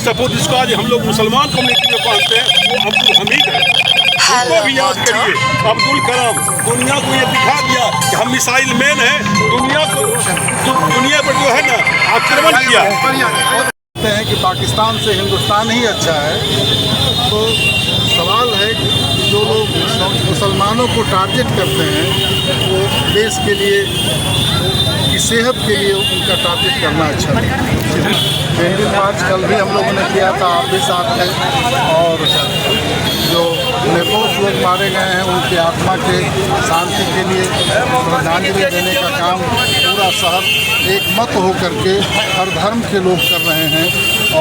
Support जिसको आज हम लोग मुसलमान कम्युनिटी में मानते हैं वो अब्दुल हमीद है। उनको भी याद करिए। अब्दुल कलाम दुनिया को ये दिखा दिया कि हम मिसाइल मैन हैं। दुनिया पर जो है ना आक्रमण किया। कहते हैं कि पाकिस्तान से हिंदुस्तान ही अच्छा है, तो सवाल है कि जो लोग मुसलमानों को टारगेट करते हैं वो देश के लिए की सेहत के लिए उनका टारगेट करना अच्छा नहीं। कैंडल मार्च कल भी हम लोगों ने किया था, आप भी साथ थे, और जो निर्दोष लोग मारे गए हैं उनकी आत्मा के शांति के लिए श्रद्धांजलि देने का काम पूरा शहर एक मत होकर के हर धर्म के लोग कर रहे हैं,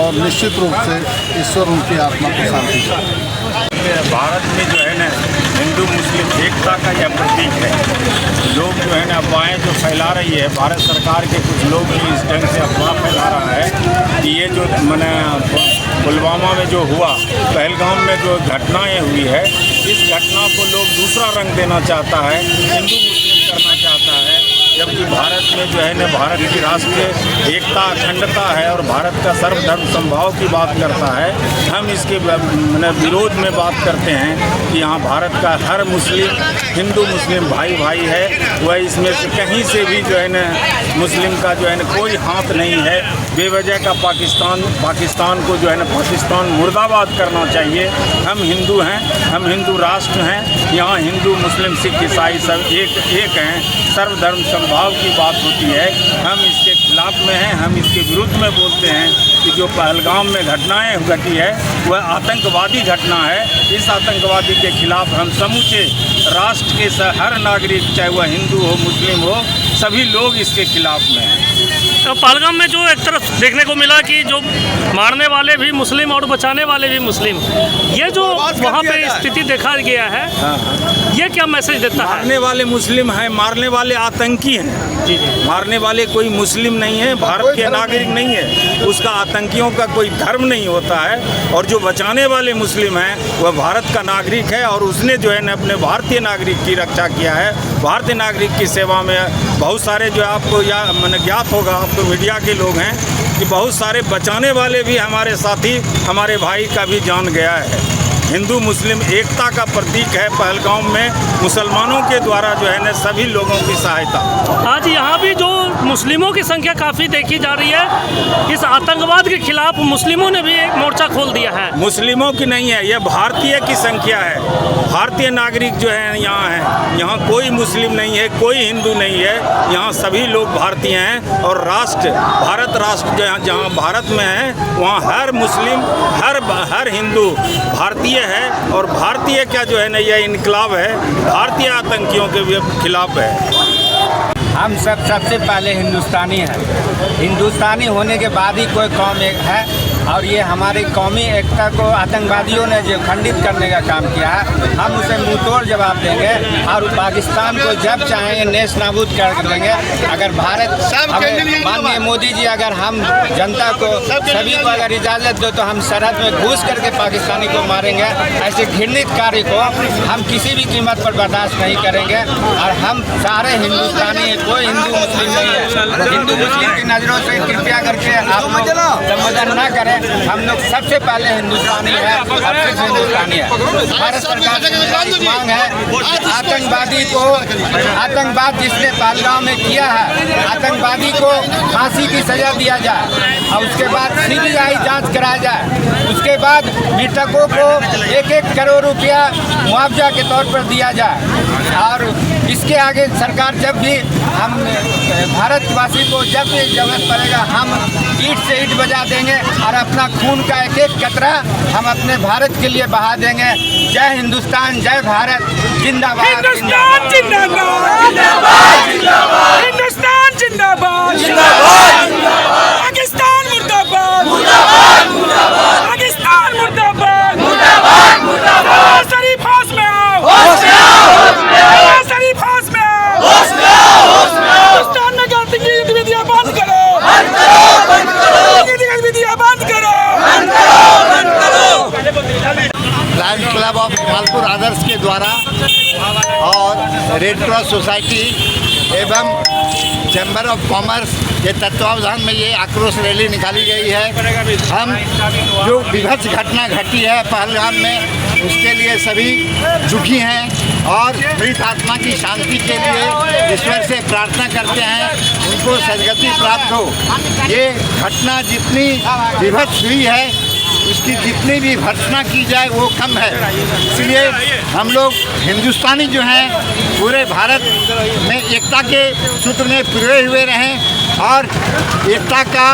और निश्चित रूप से ईश्वर उनकी आत्मा को शांति दें। भारत में जो है ना हिंदू मुस्लिम एकता का यह प्रतीक है। लोग जो है ना अफवाहें जो फैला रही है, भारत सरकार के कुछ लोग भी इस ढंग से अफवाह फैला रहा है कि ये जो मैंने पुलवामा में जो हुआ, पहलगाम में जो घटनाएं हुई है, इस घटना को लोग दूसरा रंग देना चाहता है, हिंदू मुस्लिम करना चाहता है, जबकि भारत में जो है ना भारत की राष्ट्रीय एकता अखंडता है और भारत का सर्वधर्म समभाव की बात करता है। हम इसके विरोध में बात करते हैं कि यहाँ भारत का हर मुस्लिम हिंदू मुस्लिम भाई भाई है। वह इसमें से कहीं से भी जो है ना मुस्लिम का जो है ना कोई हाथ नहीं है। बेवजह का पाकिस्तान को जो है ना पाकिस्तान मुर्दाबाद करना चाहिए। हम हिंदू हैं, हम हिंदू राष्ट्र हैं। यहाँ हिंदू मुस्लिम सिख ईसाई सब एक हैं। सर्वधर्म समभाव की बात होती है। हम इसके खिलाफ में हैं, हम इसके विरुद्ध में बोलते हैं कि जो पहलगाम में घटनाएं घटी है वह आतंकवादी घटना है। इस आतंकवादी के खिलाफ हम समूचे राष्ट्र के हर नागरिक, चाहे वह हिंदू हो मुस्लिम हो, सभी लोग इसके खिलाफ में हैं। तो पहलगाम में जो एक तरफ देखने को मिला कि जो मारने वाले भी मुस्लिम और बचाने वाले भी मुस्लिम, ये जो वहाँ पे स्थिति देखा गया है, ये क्या मैसेज देता है? मारने वाले मुस्लिम हैं, मारने वाले आतंकी हैं। जी जी। मारने वाले कोई मुस्लिम नहीं है, भारत के नागरिक नहीं है, उसका आतंकियों का कोई धर्म नहीं होता है। और जो बचाने वाले मुस्लिम हैं वह भारत का नागरिक है, और उसने जो है न अपने भारतीय नागरिक की रक्षा किया है। भारतीय नागरिक की सेवा में बहुत सारे जो आपको मैंने ज्ञात होगा, आप तो मीडिया के लोग हैं, कि बहुत सारे बचाने वाले भी हमारे साथी, हमारे भाई का भी जान गया है। हिंदू मुस्लिम एकता का प्रतीक है पहलगाम में मुसलमानों के द्वारा जो है ना सभी लोगों की सहायता। आज यहाँ भी जो मुस्लिमों की संख्या काफ़ी देखी जा रही है, इस आतंकवाद के खिलाफ मुस्लिमों ने भी एक मोर्चा खोल दिया है। मुस्लिमों की नहीं है, यह भारतीय की संख्या है। भारतीय नागरिक जो है यहाँ है, यहाँ कोई मुस्लिम नहीं है, कोई हिंदू नहीं है, यहाँ सभी लोग भारतीय हैं। और राष्ट्र भारत राष्ट्र जहाँ भारत में है वहाँ हर मुस्लिम हर हिंदू भारतीय है। और भारतीय क्या जो है ना यह इनकलाब है, भारतीय आतंकियों के खिलाफ है। हम सबसे पहले हिंदुस्तानी हैं। हिंदुस्तानी होने के बाद ही कोई कौम एक है, और ये हमारी कौमी एकता को आतंकवादियों ने जो खंडित करने का काम किया है, हम उसे मुंहतोड़ जवाब देंगे और पाकिस्तान को जब चाहेंगे नेश नाबूद कर देंगे। अगर भारत माननीय मोदी जी अगर हम जनता को सभी को अगर इजाज़त दो तो हम सरहद में घुस करके पाकिस्तानी को मारेंगे। ऐसे घृणित कार्य को हम किसी भी कीमत पर बर्दाश्त नहीं करेंगे। और हम सारे हिंदुस्तानी, कोई हिंदू मुस्लिम नहीं है। हिंदू मुस्लिम की नज़रों से कृपया करके आप संबोधन न करें। हम लोग सबसे पहले हिंदुस्तानी है और सिर्फ हिंदुस्तानी है। भारत सरकार से मेरी मांग है, आतंकवाद जिसने पहलगाम में किया है, आतंकवादी को फांसी की सजा दिया जाए और उसके बाद CBI जांच कराया जाए। उसके बाद मृतकों को 1-1 करोड़ रुपया मुआवजा के तौर पर दिया जाए। और इसके आगे सरकार जब भी हम भारतवासी को जब भी जरूरत पड़ेगा हम ईंट से ईंट बजा देंगे और अपना खून का एक कतरा हम अपने भारत के लिए बहा देंगे। जय हिंदुस्तान, जय भारत, जिंदाबाद। हिंदुस्तान जिंदाबाद, हिंदुस्तान जिंदाबाद, पाकिस्तान मुर्दाबाद, पाकिस्तान मुर्दाबाद, शरीफ होश में आओ, शरीफ होश में आओ, हिंदुस्तान में गतिविधियां बंद करो, गतिविधियां बंद करो। लायंस क्लब ऑफ मालपुर आदर्श के द्वारा और रेड क्रॉस सोसाइटी एवं चैम्बर ऑफ कॉमर्स के तत्वावधान में ये आक्रोश रैली निकाली गई है। हम जो विभत्स घटना घटी है पहलगाम में, उसके लिए सभी दुखी हैं और मृत आत्मा की शांति के लिए ईश्वर से प्रार्थना करते हैं उनको सदगति प्राप्त हो। ये घटना जितनी विभत्स हुई है उसकी जितनी भी भर्त्सना की जाए वो कम है। इसलिए हम लोग हिंदुस्तानी जो हैं पूरे भारत में एकता के सूत्र में पिरोए हुए रहें और एकता का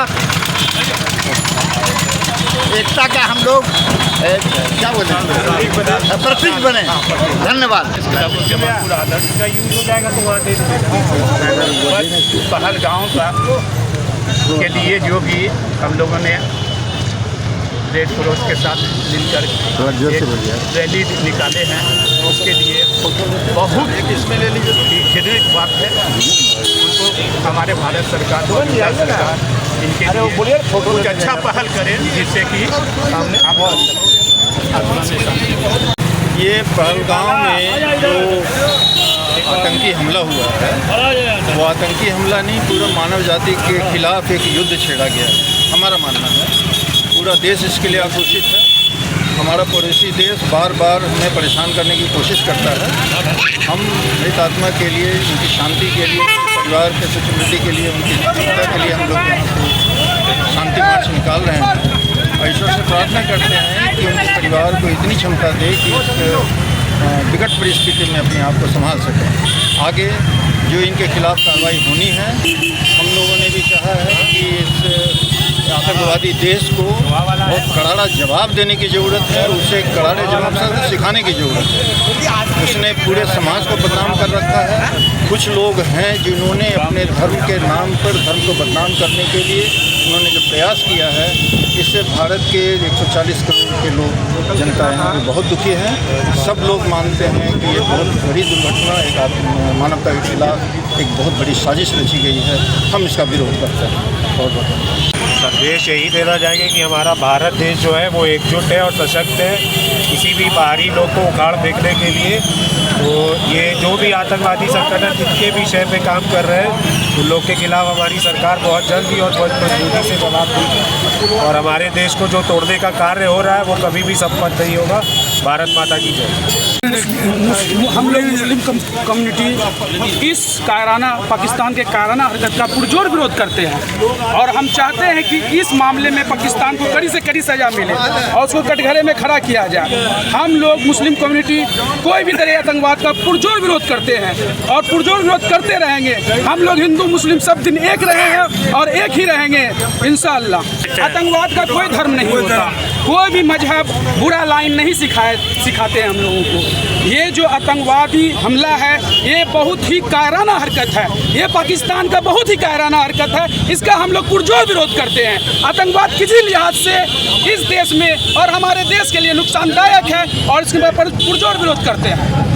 हम लोग क्या बोलते हैं प्रतीक बने। धन्यवाद। पहलगाम के लिए जो भी हम लोगों ने रेड क्रॉस के साथ मिलकर रैली निकाले हैं, उसके लिए बहुत घृणित बात है। उनको हमारे भारत सरकार और गुजरात सरकार इनके लिए कुछ अच्छा पहल करें जिससे कि ये पहलगाम में जो आतंकी हमला हुआ है वो आतंकी हमला नहीं, पूरा मानव जाति के खिलाफ एक युद्ध छेड़ा गया है, हमारा मानना है। पूरा देश इसके लिए आक्रोशित है। हमारा पड़ोसी देश बार बार हमें परेशान करने की कोशिश करता है। हम मृत आत्मा के लिए, उनकी शांति के लिए, उनके परिवार के सुख समृद्धि के लिए, उनकी चिंता के लिए हम लोग शांति मार्च निकाल रहे हैं और ईश्वर से प्रार्थना करते हैं कि उनके परिवार को इतनी क्षमता दे कि इस विकट परिस्थिति में अपने आप को संभाल सकें। आगे जो इनके खिलाफ कार्रवाई होनी है, हम लोगों ने भी चाहा है कि इस आतंकवादी देश को बहुत करारा जवाब देने की ज़रूरत है, उसे करारे जवाब से सिखाने की ज़रूरत है। उसने पूरे समाज को बदनाम कर रखा है। कुछ लोग हैं जिन्होंने अपने धर्म के नाम पर धर्म को बदनाम करने के लिए उन्होंने जो प्रयास किया है, इससे भारत के 140 करोड़ के लोग जनता यहाँ पे बहुत दुखी हैं। सब लोग मानते हैं कि ये बहुत बड़ी दुर्घटना, एक मानवता के खिलाफ एक बहुत बड़ी साजिश रची गई है। हम इसका विरोध करते हैं। बहुत बहुत संदेश यही देना चाहेंगे कि हमारा भारत देश जो है वो एकजुट है और सशक्त है किसी भी बाहरी लोग को उखाड़ फेंकने के लिए। तो ये जो भी आतंकवादी संगठन जिनके भी विषय पे काम कर रहे हैं उन लोग के खिलाफ हमारी सरकार बहुत जल्द ही और बहुत मजबूती से जवाब देगी और हमारे देश को जो तोड़ने का कार्य हो रहा है वो कभी भी सफल नहीं होगा। भारत माता की जय। हम लोग मुस्लिम कम्युनिटी इस कायराना पाकिस्तान के कायराना हरकत का पुरजोर विरोध करते हैं और हम चाहते हैं कि इस मामले में पाकिस्तान को कड़ी से कड़ी सज़ा मिले और उसको कटघरे में खड़ा किया जाए। हम लोग मुस्लिम कम्युनिटी कोई भी तरह आतंकवाद का पुरजोर विरोध करते हैं और पुरजोर विरोध करते रहेंगे। हम लोग हिंदू मुस्लिम सब दिन एक रहे हैं और एक ही रहेंगे इंशाअल्लाह। आतंकवाद का कोई धर्म नहीं होता, कोई भी मजहब बुरा लाइन नहीं सिखाते हैं हम लोगों को। ये जो आतंकवादी हमला है ये बहुत ही कायराना हरकत है, ये पाकिस्तान का बहुत ही कायराना हरकत है। इसका हम लोग पुरजोर विरोध करते हैं। आतंकवाद किसी लिहाज से इस देश में और हमारे देश के लिए नुकसानदायक है और इसके पुरजोर विरोध करते हैं।